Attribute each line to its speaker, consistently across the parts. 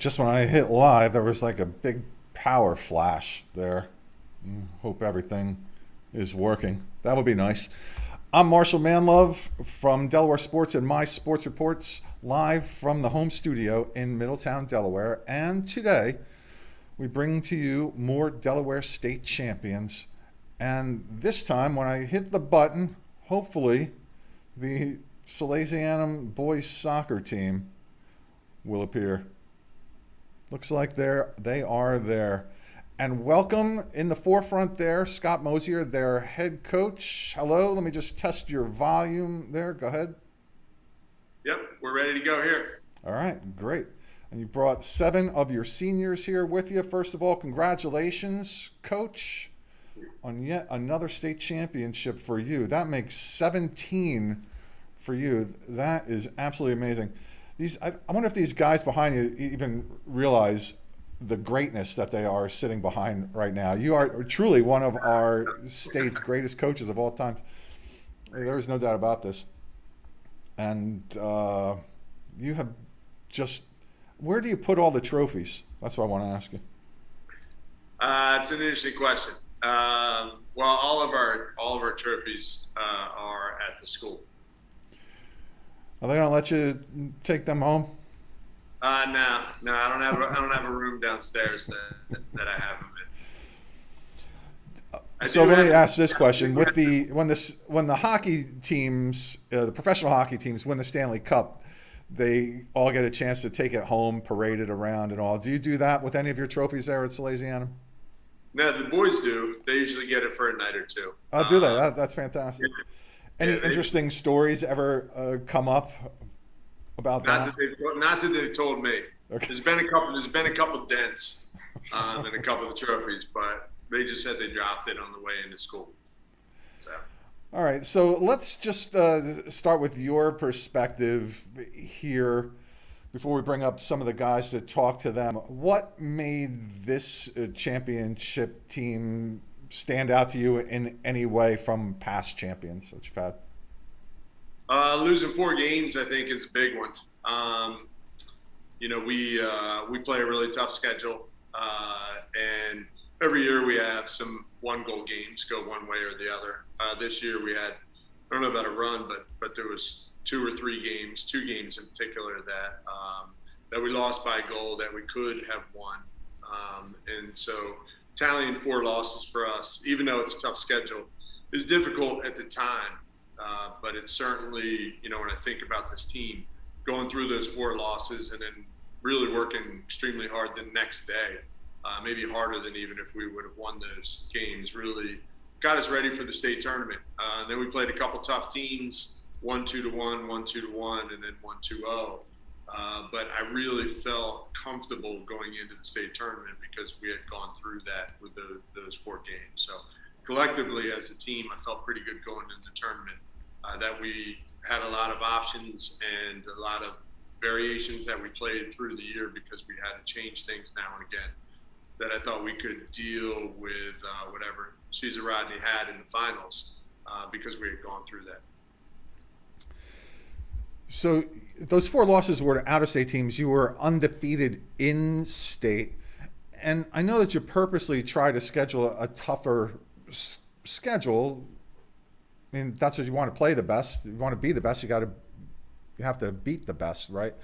Speaker 1: just when I hit live, there was like a big power flash there. Hope everything is working. That would be nice. I'm Marshal Manlove from Delaware Sports and My Sports Reports, live from the home studio in Middletown, Delaware. And today, we bring to you more Delaware state champions. And this time, when I hit the button, hopefully, the Salesianum boys soccer team will appear. Looks like they are there. And welcome in the forefront there, Scott Mosier, their head coach. Hello, let me just test your volume there. Go ahead.
Speaker 2: Yep, we're ready to go here.
Speaker 1: All right, great. And you brought 7 of your seniors here with you. First of all, congratulations, Coach, on yet another state championship for you. That makes 17 for you. That is absolutely amazing. I wonder if these guys behind you even realize the greatness that they are sitting behind right now. You are truly one of our state's greatest coaches of all time. There is no doubt about this. And you have just, where do you put all the trophies? That's what I want to ask you.
Speaker 2: It's an interesting question. Well, all of our trophies are at the school.
Speaker 1: Well, they don't let you take them home?
Speaker 2: No, I don't have a room downstairs that I have them in.
Speaker 1: So let me ask this question: when the hockey teams, the professional hockey teams, win the Stanley Cup, they all get a chance to take it home, parade it around, and all. Do you do that with any of your trophies there at Salesianum?
Speaker 2: No, the boys do. They usually get it for a night or two.
Speaker 1: Oh, do they? That's fantastic. Any interesting stories ever come up about that?
Speaker 2: Not that they've told me.
Speaker 1: Okay.
Speaker 2: There's been a couple dents in a couple of the trophies, but they just said they dropped it on the way into school. So.
Speaker 1: All right, so let's just start with your perspective here before we bring up some of the guys to talk to them. What made this championship team stand out to you in any way from past champions that you've had?
Speaker 2: Losing 4 games, I think, is a big one. We play a really tough schedule, and every year we have some 1-goal games go one way or the other. This year we had, I don't know about a run, but there was 2 or 3 games, 2 games in particular that we lost by a goal that we could have won, and so tallying 4 losses for us, even though it's a tough schedule, is difficult at the time. But it's certainly, when I think about this team, going through those 4 losses and then really working extremely hard the next day, maybe harder than even if we would have won those games, really got us ready for the state tournament. And then we played a couple tough teams, 1-2-1, 1-2-1, and then 1-2-0. But I really felt comfortable going into the state tournament because we had gone through that with those 4 games. So collectively as a team, I felt pretty good going into the tournament, that we had a lot of options and a lot of variations that we played through the year because we had to change things now and again, that I thought we could deal with whatever Caesar Rodney had in the finals because we had gone through that.
Speaker 1: So those 4 losses were to out-of-state teams. You were undefeated in state. And I know that you purposely try to schedule a tougher schedule. I mean, that's what you want to play the best. You want to be the best. You have to beat the best, right?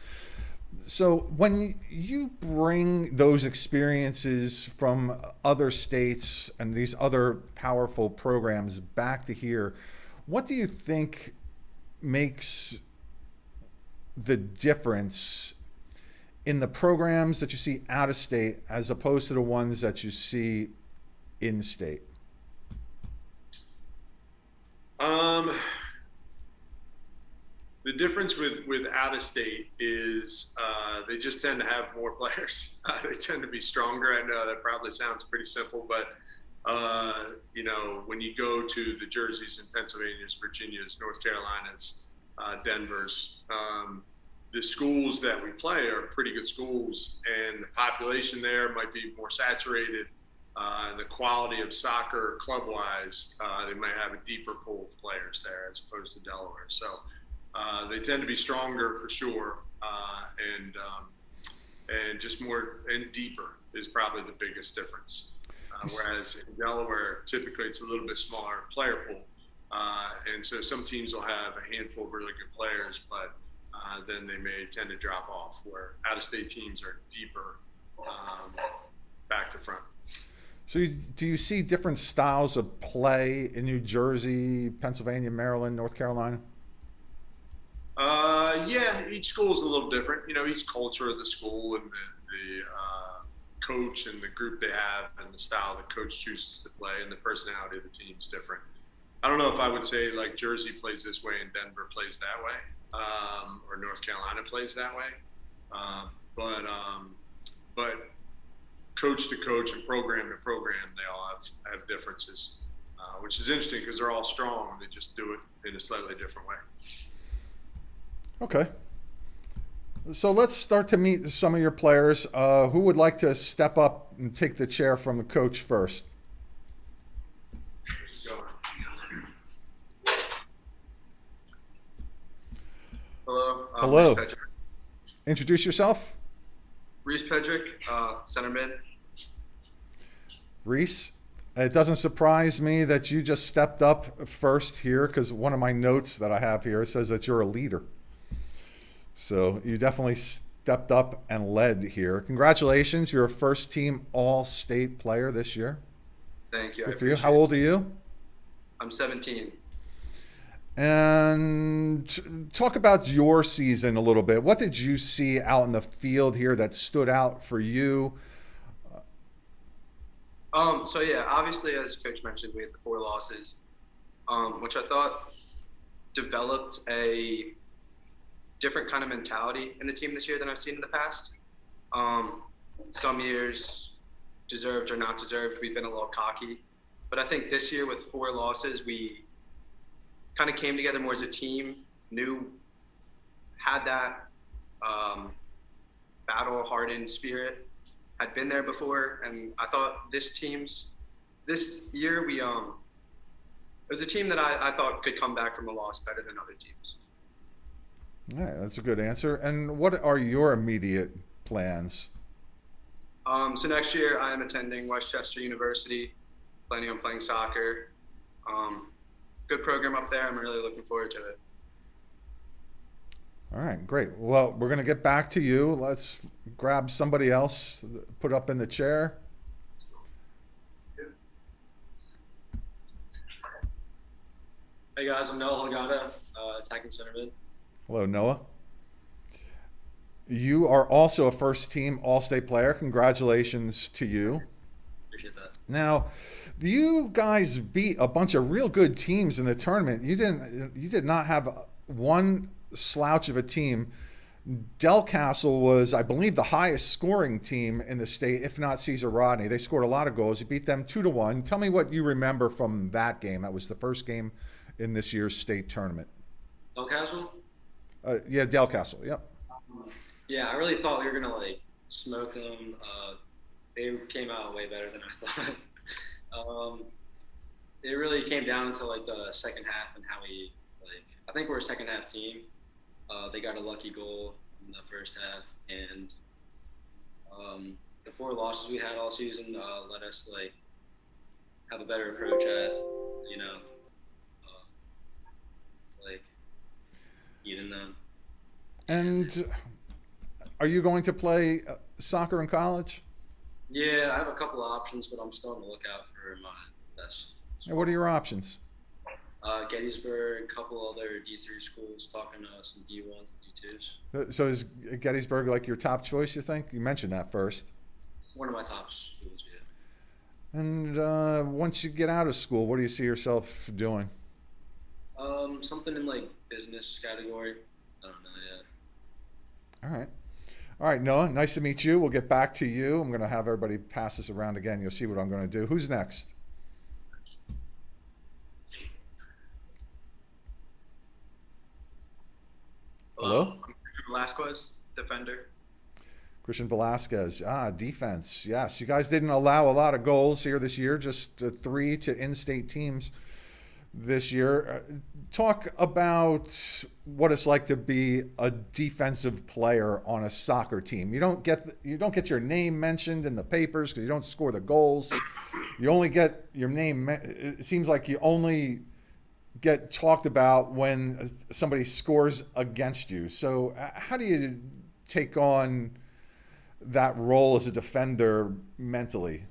Speaker 1: So when you bring those experiences from other states and these other powerful programs back to here, what do you think makes the difference in the programs that you see out of state as opposed to the ones that you see in state?
Speaker 2: The difference with out of state is they just tend to have more players. They tend to be stronger. I know that probably sounds pretty simple, but when you go to the Jerseys and Pennsylvanias, Virginias, North Carolinas, Denver's, the schools that we play are pretty good schools, and the population there might be more saturated. The quality of soccer club-wise, they might have a deeper pool of players there as opposed to Delaware. So they tend to be stronger for sure, and just more and deeper is probably the biggest difference. Whereas in Delaware, typically it's a little bit smaller player pool. And so some teams will have a handful of really good players, but then they may tend to drop off, where out-of-state teams are deeper back to front.
Speaker 1: So do you see different styles of play in New Jersey, Pennsylvania, Maryland, North Carolina?
Speaker 2: Yeah, each school is a little different. Each culture of the school and the coach and the group they have and the style the coach chooses to play and the personality of the team is different. I don't know if I would say like Jersey plays this way and Denver plays that way, or North Carolina plays that way. But coach to coach and program to program, they all have differences, which is interesting because they're all strong. They just do it in a slightly different way.
Speaker 1: Okay. So let's start to meet some of your players. Who would like to step up and take the chair from the coach first?
Speaker 2: Hello.
Speaker 1: Hello. Introduce yourself.
Speaker 2: Reese Pedrick, center mid.
Speaker 1: Reese, it doesn't surprise me that you just stepped up first here, because one of my notes that I have here says that you're a leader. So you definitely stepped up and led here. Congratulations, you're a first team all-state player this year.
Speaker 3: Thank you.
Speaker 1: Good for you. How old are you?
Speaker 3: I'm 17.
Speaker 1: And talk about your season a little bit. What did you see out in the field here that stood out for you?
Speaker 3: So yeah, obviously, as Coach mentioned, we had the 4 losses, which I thought developed a different kind of mentality in the team this year than I've seen in the past. Some years, deserved or not deserved, we've been a little cocky. But I think this year with 4 losses, we kind of came together more as a team, had that battle-hardened spirit, had been there before, and I thought this year it was a team that I thought could come back from a loss better than other teams.
Speaker 1: All right, that's a good answer. And what are your immediate plans?
Speaker 3: So next year I am attending Westchester University, planning on playing soccer. Good program up there. I'm really looking forward to it.
Speaker 1: All right, great. Well, we're going to get back to you. Let's grab somebody else, put up in the chair.
Speaker 4: Hey guys, I'm Noah Holgado, attacking center mid.
Speaker 1: Hello, Noah. You are also a first team all-state player. Congratulations to you.
Speaker 4: Appreciate that.
Speaker 1: Now, you guys beat a bunch of real good teams in the tournament. You did not have one slouch of a team. Delcastle was, I believe, the highest scoring team in the state, if not Cesar Rodney. They scored a lot of goals. You beat them 2-1. Tell me what you remember from that game. That was the first game in this year's state tournament.
Speaker 4: Delcastle?
Speaker 1: Yeah, Delcastle. Yep.
Speaker 4: Yeah, I really thought we were gonna smoke them. They came out way better than I thought. It really came down to the second half and how we I think we're a second half team. They got a lucky goal in the first half, and the 4 losses we had all season let us have a better approach at eating them.
Speaker 1: And are you going to play soccer in college?
Speaker 4: Yeah, I have a couple of options, but I'm still on the lookout for my best.
Speaker 1: And what are your options?
Speaker 4: Gettysburg, a couple other D3 schools, talking to some D1s and D2s.
Speaker 1: So is Gettysburg your top choice, you think? You mentioned that first.
Speaker 4: One of my top schools, yeah.
Speaker 1: And once you get out of school, what do you see yourself doing?
Speaker 4: Something in business category. I don't know yet.
Speaker 1: All right. All right, Noah, nice to meet you. We'll get back to you. I'm going to have everybody pass this around again. You'll see what I'm going to do. Who's next? Hello?
Speaker 3: I'm Velasquez, defender.
Speaker 1: Christian Velasquez. Defense. Yes, you guys didn't allow a lot of goals here this year, just 3 to in-state teams. this year. Talk about what it's like to be a defensive player on a soccer team. You don't get your name mentioned in the papers because you don't score the goals. You only get your name. It seems like you only get talked about when somebody scores against you. So how do you take on that role as a defender mentally?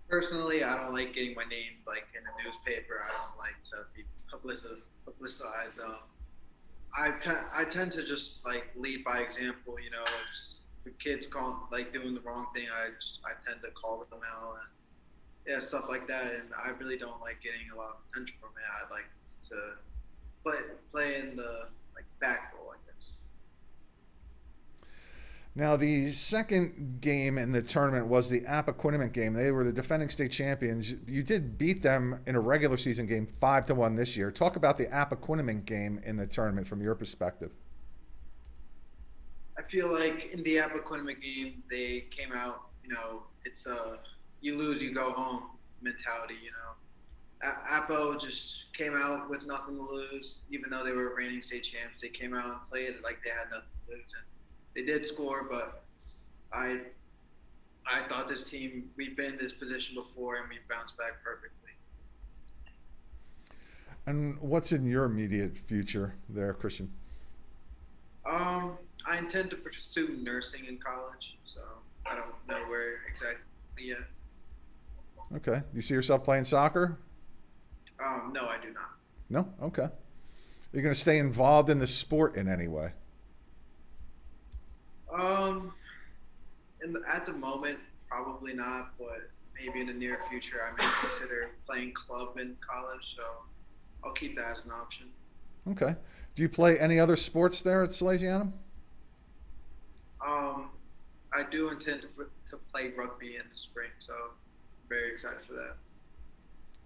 Speaker 5: Personally, I don't like getting my name like in the newspaper. I don't like to be publicized. I tend to just like lead by example. You know, if kids doing the wrong thing, I tend to call them out and stuff like that. And I really don't like getting a lot of attention from it. I like to play in the back role, I guess.
Speaker 1: Now, the second game in the tournament was the Appoquinimink game. They were the defending state champions. You did beat them in a regular season game 5-1 this year. Talk about the Appoquinimink game in the tournament from your perspective.
Speaker 5: I feel like in the Appoquinimink game, they came out, it's you lose, you go home mentality, Appo just came out with nothing to lose, even though they were reigning state champs. They came out and played it like they had nothing to lose. And they did score, but I thought this team, we've been in this position before and we bounced back perfectly.
Speaker 1: And what's in your immediate future there, Christian?
Speaker 5: I intend to pursue nursing in college, so I don't know where exactly yet.
Speaker 1: Okay. You see yourself playing soccer?
Speaker 5: No, I do not.
Speaker 1: No? Okay. Are you going to stay involved in the sport in any way?
Speaker 5: At the moment, probably not, but maybe in the near future, I may consider playing club in college, so I'll keep that as an option.
Speaker 1: Okay. Do you play any other sports there at Salesianum?
Speaker 5: I do intend to play rugby in the spring, so I'm very excited for that.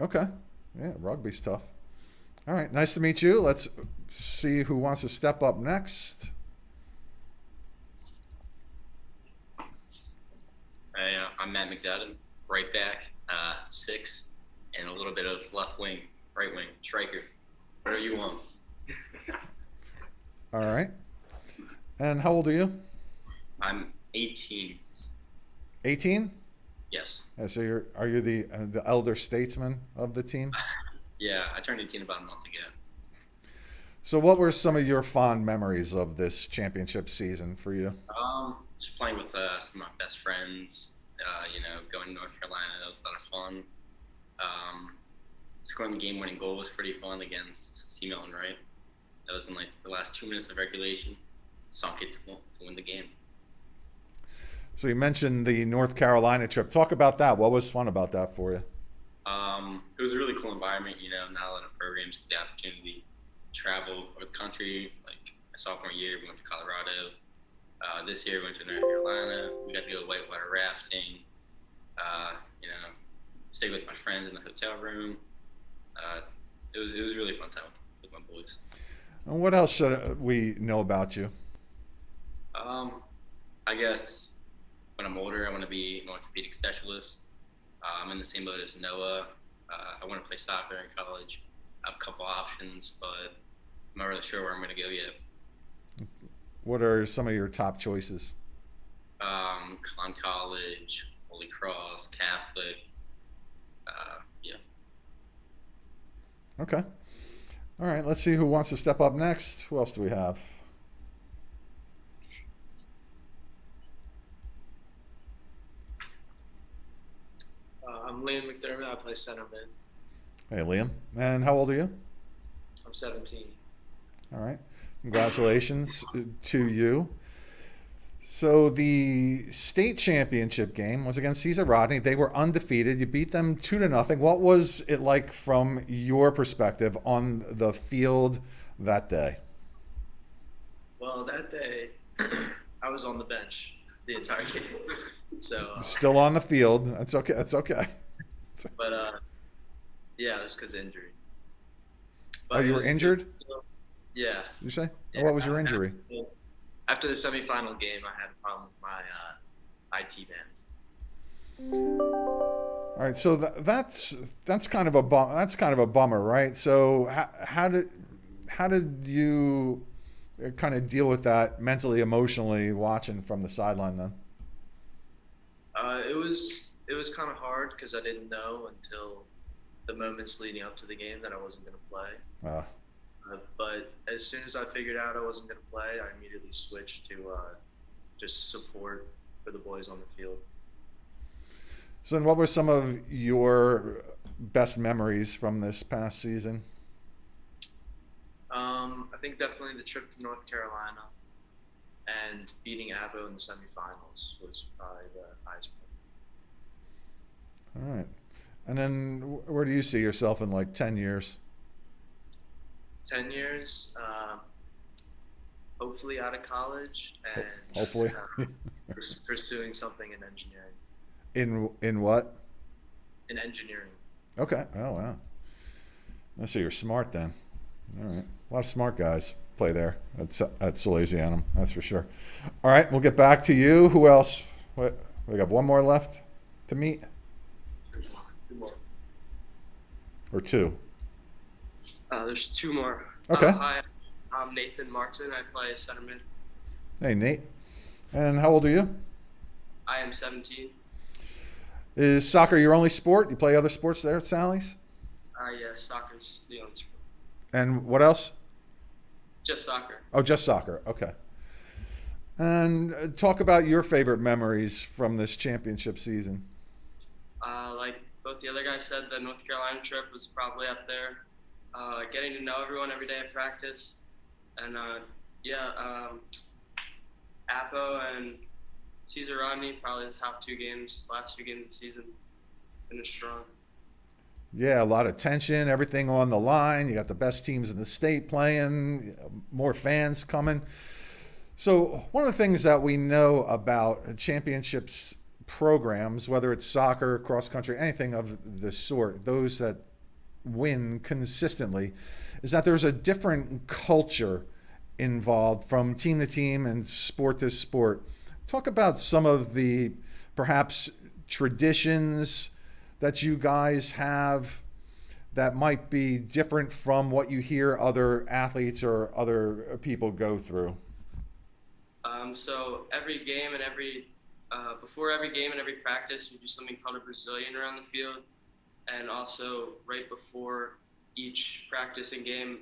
Speaker 1: Okay. Yeah, rugby's tough. All right. Nice to meet you. Let's see who wants to step up next.
Speaker 6: I'm Matt McDowden, right back, 6, and a little bit of left wing, right wing, striker, whatever you want.
Speaker 1: All right. And how old are you?
Speaker 6: I'm 18.
Speaker 1: 18?
Speaker 6: Yes.
Speaker 1: Yeah, so are you the elder statesman of the team?
Speaker 6: Yeah, I turned 18 about a month ago.
Speaker 1: So what were some of your fond memories of this championship season for you?
Speaker 6: Just playing with some of my best friends, going to North Carolina, that was a lot of fun. Scoring the game-winning goal was pretty fun against C. Milton, right? That was in the last 2 minutes of regulation. Sunk it to win the game.
Speaker 1: So you mentioned the North Carolina trip. Talk about that. What was fun about that for you?
Speaker 6: It was a really cool environment. Not a lot of programs get the opportunity to travel over the country. Like my sophomore year, we went to Colorado. This year, we went to North Carolina. We got to go whitewater rafting. Stayed with my friends in the hotel room. It was a really fun time with my boys.
Speaker 1: And what else should we know about you?
Speaker 6: I guess when I'm older, I want to be an orthopedic specialist. I'm in the same boat as Noah. I want to play soccer in college. I have a couple options, but I'm not really sure where I'm going to go yet.
Speaker 1: What are some of your top choices?
Speaker 6: Con College, Holy Cross, Catholic. Yeah.
Speaker 1: Okay. All right. Let's see who wants to step up next. Who else do we have?
Speaker 7: I'm Liam McDermott. I play center mid.
Speaker 1: Hey, Liam. And how old are you?
Speaker 7: I'm 17.
Speaker 1: All right. Congratulations to you. So the state championship game was against Cesar Rodney. They were undefeated. You beat them 2-0. What was it like from your perspective on the field that day?
Speaker 7: Well, that day, I was on the bench the entire game. So
Speaker 1: Still on the field. That's okay. That's okay.
Speaker 7: but yeah, it was because of injury.
Speaker 1: Oh, you were injured?
Speaker 7: Yeah.
Speaker 1: You say?
Speaker 7: Yeah,
Speaker 1: Oh, what was your injury?
Speaker 7: After the semifinal game, I had a problem with my IT band.
Speaker 1: All right, so that's kind of a that's kind of a bummer, right? So how did you kind of deal with that mentally, emotionally, watching from the sideline then?
Speaker 7: It was kind of hard because I didn't know until the moments leading up to the game that I wasn't going to play.
Speaker 1: Uh,
Speaker 7: But as soon as I figured out I wasn't going to play, I immediately switched to just support for the boys on the field.
Speaker 1: so then, what were some of your best memories from this past season?
Speaker 7: I think definitely the trip to North Carolina and beating Abo in the semifinals was probably the highest point.
Speaker 1: All right, and then where do you see yourself in like 10 years?
Speaker 7: 10 years, hopefully out of college and
Speaker 1: Hopefully.
Speaker 7: pursuing something in engineering.
Speaker 1: In what?
Speaker 7: In engineering.
Speaker 1: Okay. Oh wow. I see you're smart then. All right. A lot of smart guys play there at Salesianum. That's for sure. All right. We'll get back to you. Who else? What? We got one more left to meet,
Speaker 4: Two more.
Speaker 1: or two?
Speaker 8: There's two more.
Speaker 1: Okay.
Speaker 8: Hi, I'm Nathan Martin. I play centerman.
Speaker 1: Hey Nate. And how old are you?
Speaker 8: I am 17.
Speaker 1: Is soccer your only sport? You play other sports there at Sally's?
Speaker 8: Yeah, soccer's the only sport.
Speaker 1: And what else?
Speaker 8: Just soccer.
Speaker 1: Oh, just soccer. Okay. And talk about your favorite memories from this championship season.
Speaker 8: Like both the other guys said, the North Carolina trip was probably up there. Getting to know everyone every day at practice. And Apo and Caesar Rodney, probably the top two games, last two games of the season. Finished strong.
Speaker 1: Yeah, a lot of tension, everything on the line. You got the best teams in the state playing, more fans coming. So one of the things that we know about championships programs, whether it's soccer, cross country, anything of the sort, those that win consistently, is that there's a different culture involved from team to team and sport to sport. Talk about some of the perhaps traditions that you guys have that might be different from what you hear other athletes or other people go through.
Speaker 8: So every game and before every game and every practice, we do something called a Brazilian around the field. And also right before each practice and game,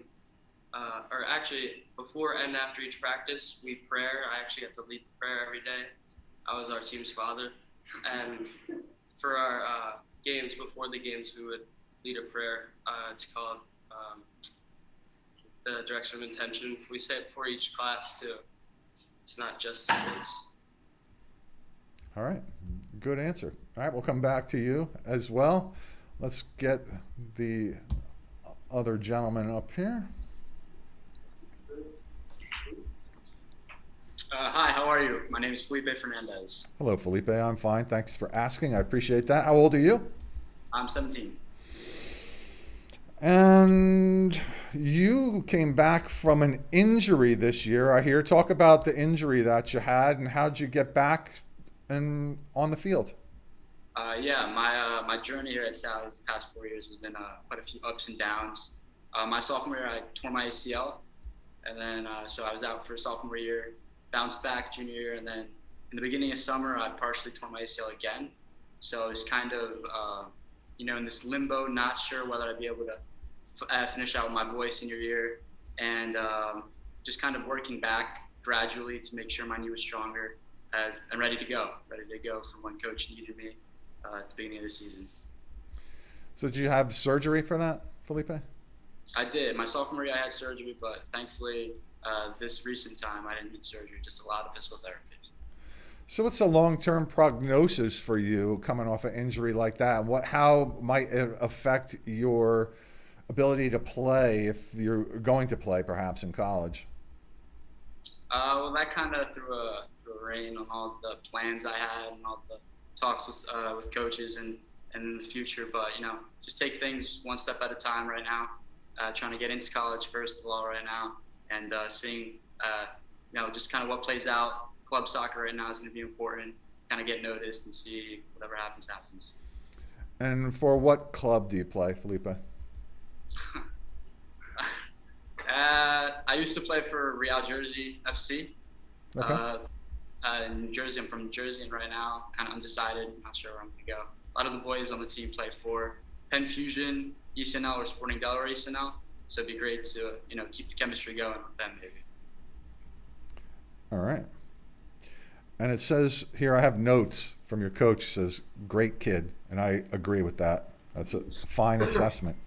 Speaker 8: or actually before and after each practice, we pray. I actually have to lead the prayer every day. I was our team's father. And for our games, before the games, we would lead a prayer. It's called the Direction of Intention. We say it before each class too. It's not just sports.
Speaker 1: All right, good answer. All right, we'll come back to you as well. Let's get the other gentleman up here.
Speaker 9: Hi, how are you? My name is Felipe Fernandez.
Speaker 1: Hello, Felipe. I'm fine. Thanks for asking. I appreciate that. How old are you?
Speaker 9: I'm 17.
Speaker 1: And you came back from an injury this year, I hear. Talk about the injury that you had and how'd you get back and on the field?
Speaker 9: My journey here at Sally's the past 4 years has been quite a few ups and downs. My sophomore year, I tore my ACL, and then so I was out for sophomore year, bounced back junior year, and then in the beginning of summer, I partially tore my ACL again. So it's kind of, in this limbo, not sure whether I'd be able to finish out my boys senior year, and just kind of working back gradually to make sure my knee was stronger and ready to go for when coach needed me at the beginning of the season.
Speaker 1: So did you have surgery for that, Felipe?
Speaker 9: I did. My sophomore year I had surgery, but thankfully this recent time I didn't need surgery, just a lot of physical therapy.
Speaker 1: So what's a long-term prognosis for you coming off an injury like that? How might it affect your ability to play if you're going to play perhaps in college?
Speaker 9: Well, that kind of threw a rain on all the plans I had and all the talks with coaches and in the future. But, just take things one step at a time right now. Trying to get into college first of all right now, and seeing, just kind of what plays out. Club soccer right now is going to be important. Kind of get noticed and see whatever happens.
Speaker 1: And for what club do you play, Felipe?
Speaker 9: I used to play for Real Jersey FC.
Speaker 1: Okay.
Speaker 9: In New Jersey. I'm from New Jersey, and right now, kind of undecided. Not sure where I'm going to go. A lot of the boys on the team play for Penn Fusion, ECNL, or Sporting Delaware ECNL. So it'd be great to, keep the chemistry going with them, maybe.
Speaker 1: All right. And it says here, I have notes from your coach. It says, great kid. And I agree with that. That's a fine assessment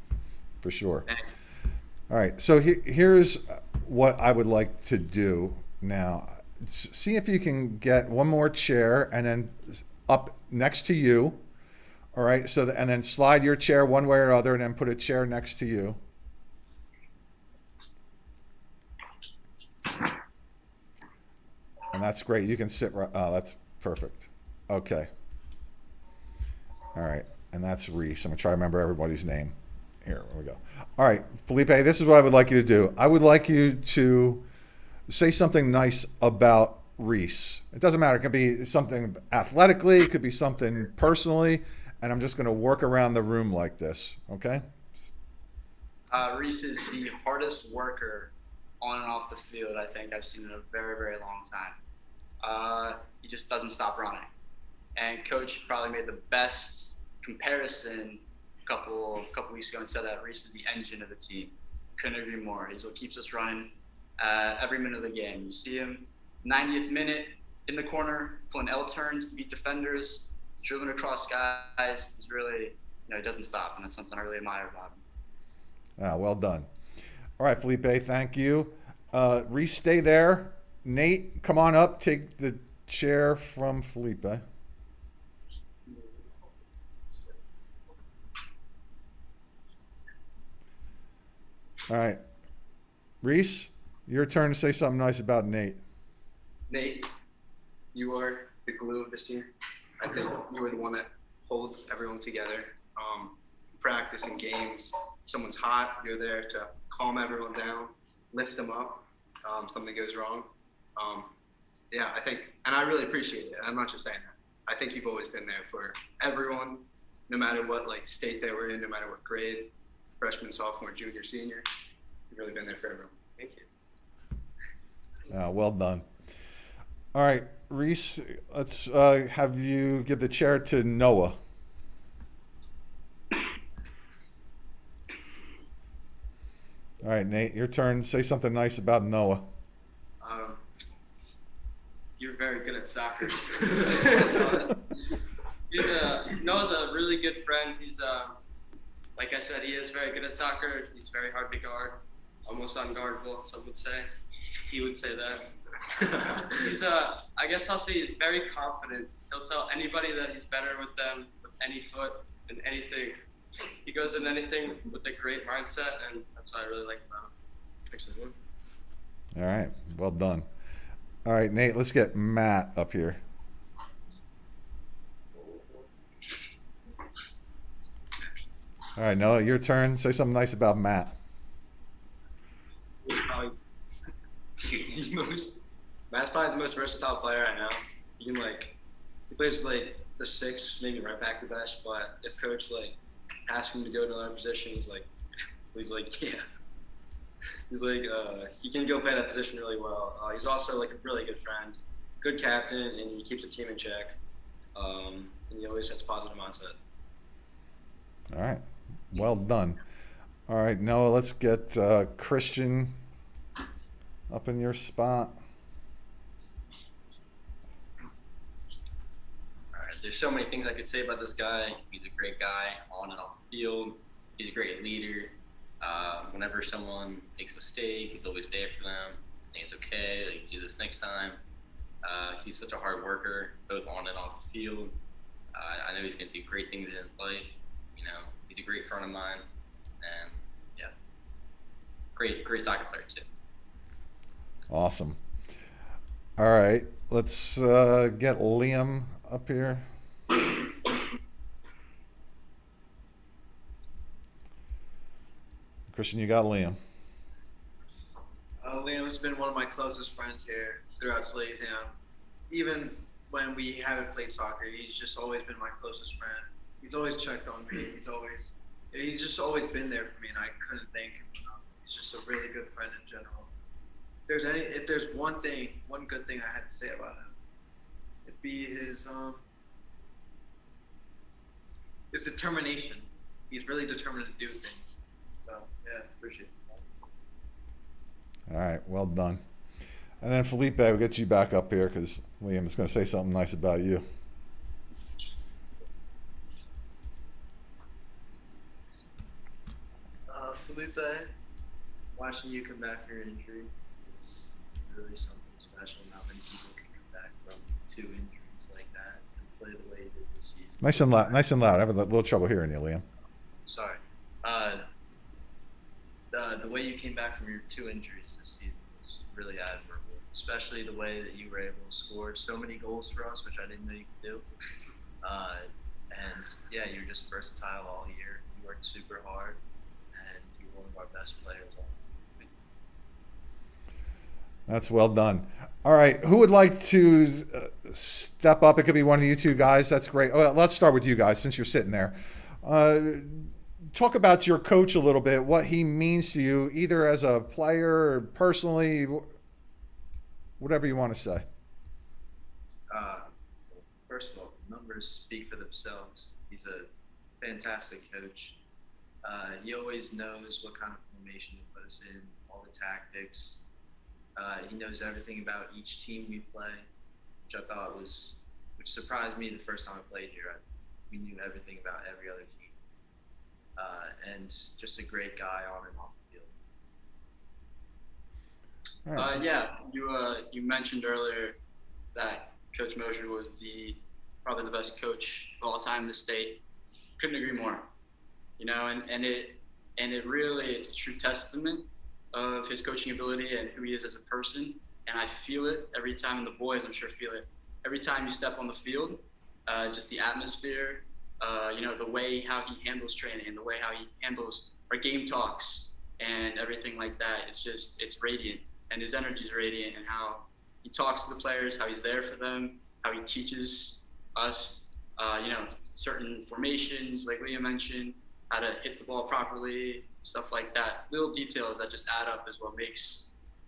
Speaker 1: for sure.
Speaker 9: Thanks.
Speaker 1: All right. So here's what I would like to do now. See if you can get one more chair and then up next to you. All right. So, and then slide your chair one way or other and then put a chair next to you. And that's great. You can sit right. Oh, that's perfect. Okay. All right. And that's Reese. I'm going to try to remember everybody's name. Here we go. All right, Felipe, this is what I would like you to do. I would like you to say something nice about Reese. It doesn't matter. It could be something athletically. It could be something personally. And I'm just going to work around the room like this. Okay?
Speaker 9: Reese is the hardest worker on and off the field I think I've seen in a very, very long time. He just doesn't stop running. And Coach probably made the best comparison a couple weeks ago and said that Reese is the engine of the team. Couldn't agree more. He's what keeps us running every minute of the game. You see him 90th minute in the corner, pulling L turns to beat defenders, dribbling across guys. He's really, he doesn't stop, and that's something I really admire about him.
Speaker 1: Ah, well done. All right, Felipe, thank you. Reese, stay there. Nate, come on up. Take the chair from Felipe. All right. Reese, your turn to say something nice about Nate.
Speaker 3: Nate, you are the glue of this team. I think you are the one that holds everyone together. Practice and games, someone's hot, you're there to calm everyone down, lift them up. Something goes wrong. Yeah, I think, and I really appreciate it. I'm not just saying that. I think you've always been there for everyone, no matter what state they were in, no matter what grade, freshman, sophomore, junior, senior. You've really been there for everyone. Thank you.
Speaker 1: Well done. All right, Reese, let's have you give the chair to Noah. All right, Nate, your turn. Say something nice about Noah.
Speaker 8: You're very good at soccer. Noah's a really good friend. He's like I said, he is very good at soccer. He's very hard to guard, almost unguardable, some would say. He would say that. He's I guess I'll say he's very confident. He'll tell anybody that he's better with them with any foot and anything. He goes in anything with a great mindset, and that's what I really like about him. Excellent.
Speaker 1: All right, well done. All right, Nate, let's get Matt up here. All right, Noah, your turn. Say something nice about Matt.
Speaker 4: He's probably Matt's probably the most versatile player I know. He can he plays the 6, maybe right back the best, but if coach asks him to go to another position, he's like yeah. He's he can go play that position really well. He's also a really good friend, good captain, and he keeps the team in check. And he always has a positive mindset.
Speaker 1: All right, well done. All right, Noah, let's get Christian up in your spot.
Speaker 6: All right, there's so many things I could say about this guy. He's a great guy on and off the field. He's a great leader. Whenever someone makes a mistake, he's always there for them. I think it's okay. Do this next time. He's such a hard worker, both on and off the field. I know he's going to do great things in his life. He's a great friend of mine, and yeah, great soccer player too.
Speaker 1: Awesome. All right, let's get Liam up here. Christian, you got Liam.
Speaker 5: Liam's been one of my closest friends here throughout Salesianum. Even when we haven't played soccer, he's just always been my closest friend. He's always checked on me. He's just always been there for me, and I couldn't thank him enough. He's just a really good friend in general. If there's one good thing I had to say about him, it'd be his determination. He's really determined to do things. So yeah, appreciate it.
Speaker 1: All right, well done. And then Felipe, we'll get you back up here because Liam is going to say something nice about you.
Speaker 7: Felipe, watching you come back from your injury is really something special. Not many people can come back from 2 injuries like that and play the way you did this season.
Speaker 1: Nice and loud. Nice and loud. I have a little trouble hearing you, Liam.
Speaker 7: Sorry. The way you came back from your 2 injuries this season was really admirable, especially the way that you were able to score so many goals for us, which I didn't know you could do. And yeah, you were just versatile all year. You worked super hard, and you were one of our best players all year.
Speaker 1: That's well done. All right, who would like to step up? It could be one of you two guys. That's great. Oh, let's start with you guys since you're sitting there. Talk about your coach a little bit, what he means to you, either as a player or personally, whatever you want to say.
Speaker 7: First of all, numbers speak for themselves. He's a fantastic coach. He always knows what kind of formation to put us in, all the tactics. He knows everything about each team we play, which surprised me the first time I played here. We knew everything about every other team. And just a great guy on and off the field.
Speaker 1: Right.
Speaker 9: Yeah, you mentioned earlier that Coach Mosier was probably the best coach of all time in the state. Couldn't agree more. You know, and it really, it's a true testament of his coaching ability and who he is as a person. And I feel it every time, and the boys, I'm sure, feel it every time you step on the field. Just the atmosphere, the way how he handles training and the way how he handles our game talks and everything like that. It's radiant, and his energy is radiant, and how he talks to the players, how he's there for them, how he teaches us, certain formations, like Liam mentioned, how to hit the ball properly, stuff like that. Little details that just add up is what makes,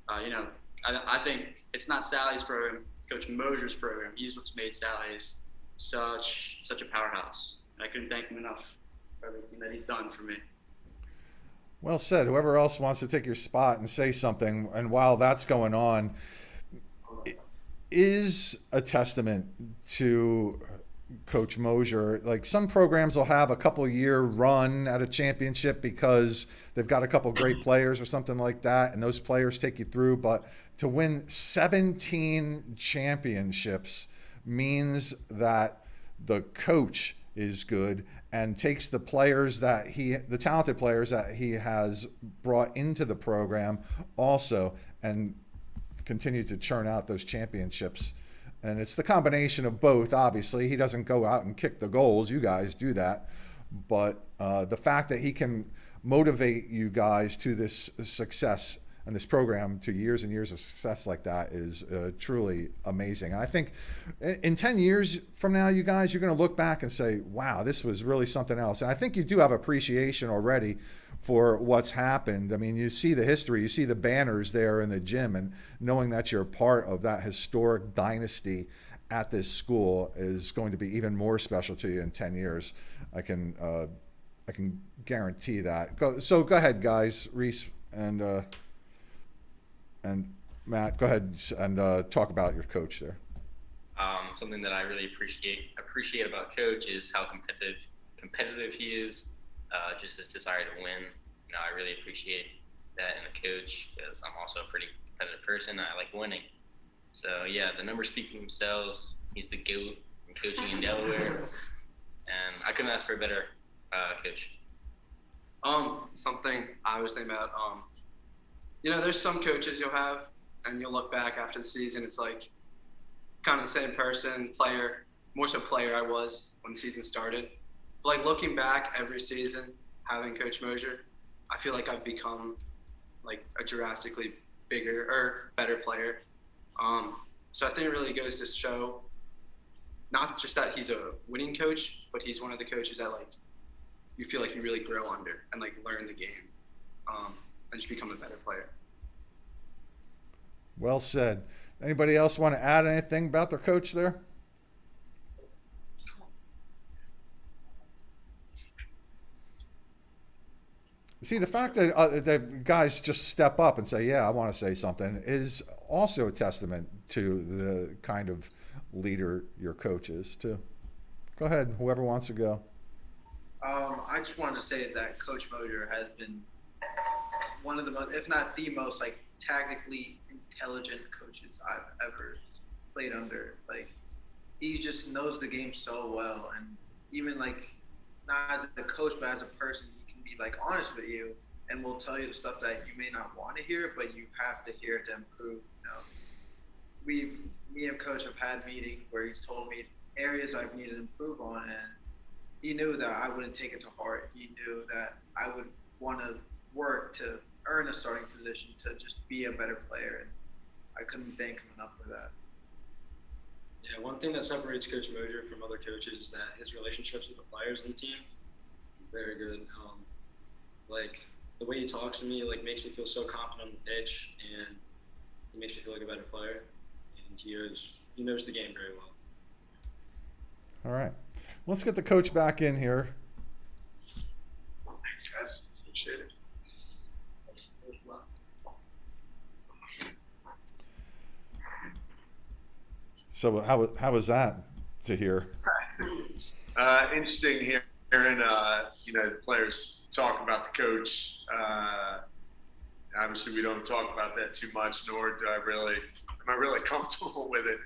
Speaker 9: I think it's not Sally's program, it's Coach Mosier's program. He's what's made Sally's such a powerhouse. And I couldn't thank him enough for everything that he's done for me.
Speaker 1: Well said. Whoever else wants to take your spot and say something, and while that's going on, it is a testament to Coach Mosier. Like, some programs will have a couple-year run at a championship because they've got a couple great players or something like that, and those players take you through. But to win 17 championships means that the coach is good and takes the players the talented players that he has brought into the program also, and continue to churn out those championships. And it's the combination of both. Obviously, he doesn't go out and kick the goals. You guys do that. But the fact that he can motivate you guys to this success and this program to years and years of success like that is truly amazing. And I think in 10 years from now, you guys, you're going to look back and say, wow, this was really something else. And I think you do have appreciation already for what's happened. I mean, you see the history, you see the banners there in the gym, and knowing that you're part of that historic dynasty at this school is going to be even more special to you in 10 years. I can guarantee that. So go ahead, guys. Reese and Matt, go ahead and talk about your coach there.
Speaker 6: Something that I really appreciate about Coach is how competitive he is. Just his desire to win. I really appreciate that in a coach, because I'm also a pretty competitive person. I like winning. So yeah, the numbers speak for themselves. He's the GOAT in coaching in Delaware, and I couldn't ask for a better coach.
Speaker 3: Something I was thinking about, there's some coaches you'll have, and you'll look back after the season, it's like kind of the same person, player, more so player I was when the season started. But like looking back every season, having Coach Mosier, I feel like I've become like a drastically bigger or better player. So I think it really goes to show not just that he's a winning coach, but he's one of the coaches that like you feel like you really grow under and like learn the game, and just become a better player.
Speaker 1: Well said. Anybody else want to add anything about their coach there? See, the fact that guys just step up and say, yeah, I want to say something is also a testament to the kind of leader your coach is, too. Go ahead, whoever wants to go.
Speaker 5: I just wanted to say that Coach Moser has been one of the most, if not the most, like tactically intelligent coaches I've ever played under. Like, he just knows the game so well, and even like not as a coach, but as a person, he can be like honest with you and will tell you the stuff that you may not want to hear, but you have to hear to improve. Me and Coach have had meetings where he's told me areas I've needed to improve on, and he knew that I wouldn't take it to heart. He knew that I would want to work to earn a starting position, to just be a better player, and I couldn't thank him enough for that.
Speaker 4: Yeah, one thing that separates Coach Moser from other coaches is that his relationships with the players in the team are very good. Like the way he talks to me, like makes me feel so confident on the pitch, and he makes me feel like a better player. And he knows the game very well.
Speaker 1: All right. Let's get the coach back in here.
Speaker 2: Thanks, guys. Appreciate it.
Speaker 1: So how was that to hear?
Speaker 2: Interesting hearing the players talk about the coach. Obviously, we don't talk about that too much, nor am I really comfortable with it,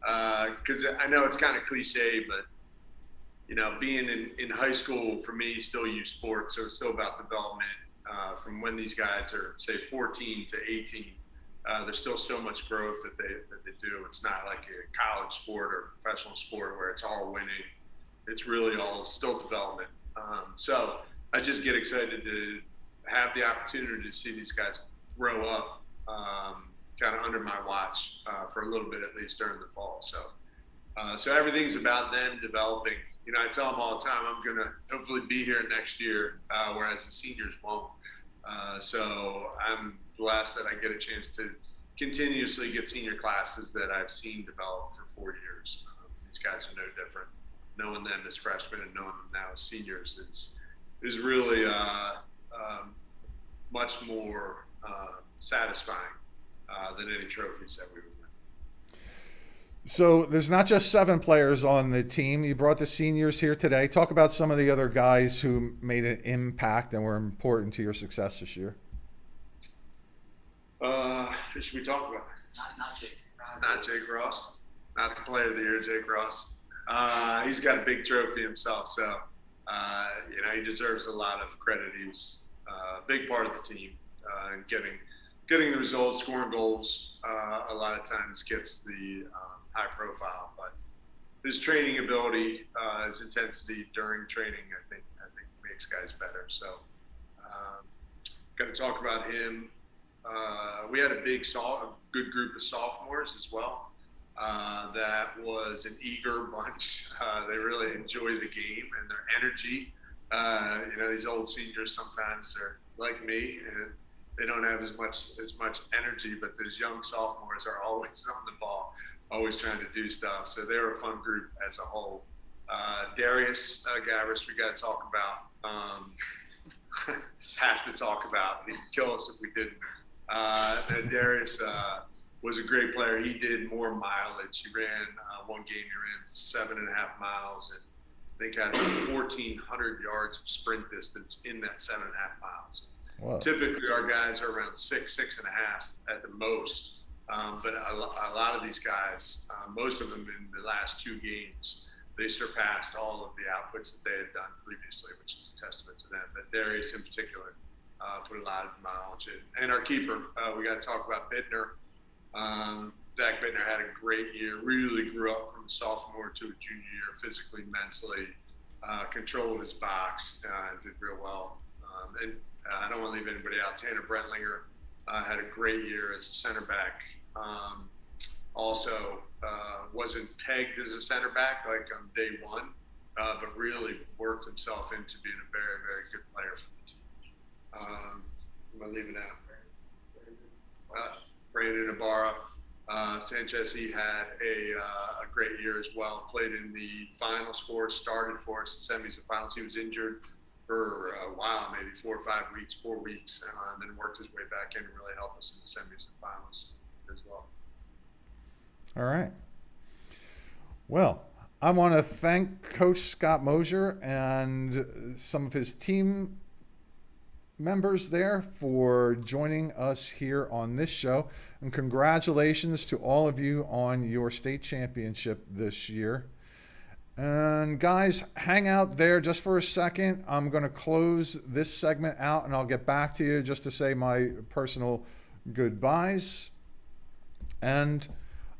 Speaker 2: because I know it's kind of cliche, but being in high school for me, still youth sports, so it's still about development. From when these guys are say 14 to 18, there's still so much growth that they do. It's not like a college sport or professional sport where it's all winning. It's really all still development. So I just get excited to have the opportunity to see these guys grow up, kind of under my watch for a little bit at least during the fall. So everything's about them developing. I tell them all the time, I'm going to hopefully be here next year, whereas the seniors won't. So I'm blessed that I get a chance to continuously get senior classes that I've seen develop for 4 years. These guys are no different. Knowing them as freshmen and knowing them now as seniors is really much more satisfying than any trophies that we would win.
Speaker 1: So there's not just 7 players on the team. You brought the seniors here today. Talk about some of the other guys who made an impact and were important to your success this year.
Speaker 2: Who should we talk about?
Speaker 7: Not
Speaker 2: Jake Ross. Not the player of the year, Jake Ross. He's got a big trophy himself, so he deserves a lot of credit. He was a big part of the team, and getting the results, scoring goals. A lot of times gets the high profile, but his training ability, his intensity during training, I think makes guys better. So, got to talk about him. We had a good group of sophomores as well. That was an eager bunch. They really enjoy the game and their energy. These old seniors sometimes are like me, and they don't have as much energy, but these young sophomores are always on the ball, always trying to do stuff. So they were a fun group as a whole. Darius Gavris, we got to talk about. Have to talk about. He'd kill us if we didn't. And Darius was a great player. He did more mileage. He ran one game. He ran 7.5 miles, and I think had 1,400 yards of sprint distance in that 7.5 miles.
Speaker 1: Wow.
Speaker 2: Typically, our guys are around 6.5 at the most. But a lot of these guys, most of them in the last 2 games, they surpassed all of the outputs that they had done previously, which is a testament to them. But Darius in particular put a lot of mileage in. And our keeper, we got to talk about Bittner. Zach Bittner had a great year, really grew up from a sophomore to a junior year, physically, mentally, controlled his box, did real well. And I don't want to leave anybody out. Tanner Brentlinger had a great year as a center back. also wasn't pegged as a center back like on day one, but really worked himself into being a very, very good player for the team. Am I leaving out? Brandon Ibarra. Sanchez, he had a great year as well. Played in the finals for us, started for us in semis and finals. He was injured for a while, maybe 4 or 5 weeks, 4 weeks, and then worked his way back in and really helped us in the semis and finals as well.
Speaker 1: All right. Well, I want to thank Coach Scott Mosier and some of his team members there for joining us here on this show. And congratulations to all of you on your state championship this year. And guys, hang out there just for a second. I'm going to close this segment out and I'll get back to you just to say my personal goodbyes. And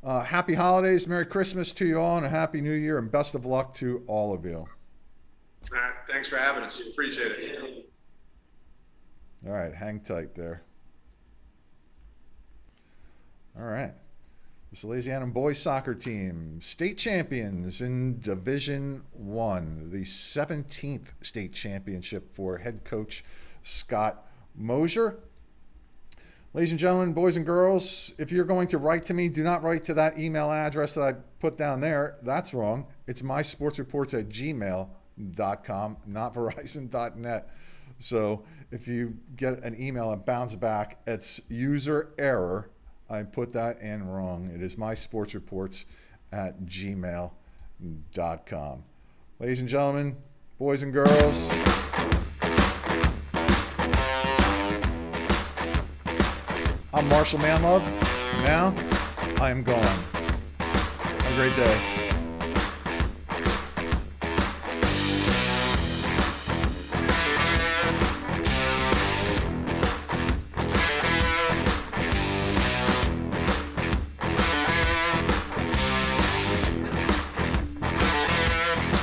Speaker 1: happy holidays, Merry Christmas to you all, and a Happy New Year, and best of luck to all of you.
Speaker 2: All right, thanks for having us. Appreciate it.
Speaker 1: All right, hang tight there. All right. The Salesianum boys soccer team, state champions in Division I, the 17th state championship for head coach Scott Mosier. Ladies and gentlemen, boys and girls, if you're going to write to me, do not write to that email address that I put down there. That's wrong. It's mysportsreports@gmail.com, not verizon.net. So if you get an email and bounce back, it's user error. I put that in wrong. It is mysportsreports@gmail.com. Ladies and gentlemen, boys and girls, I'm Marshal Manlove. Now, I am gone. Have a great day.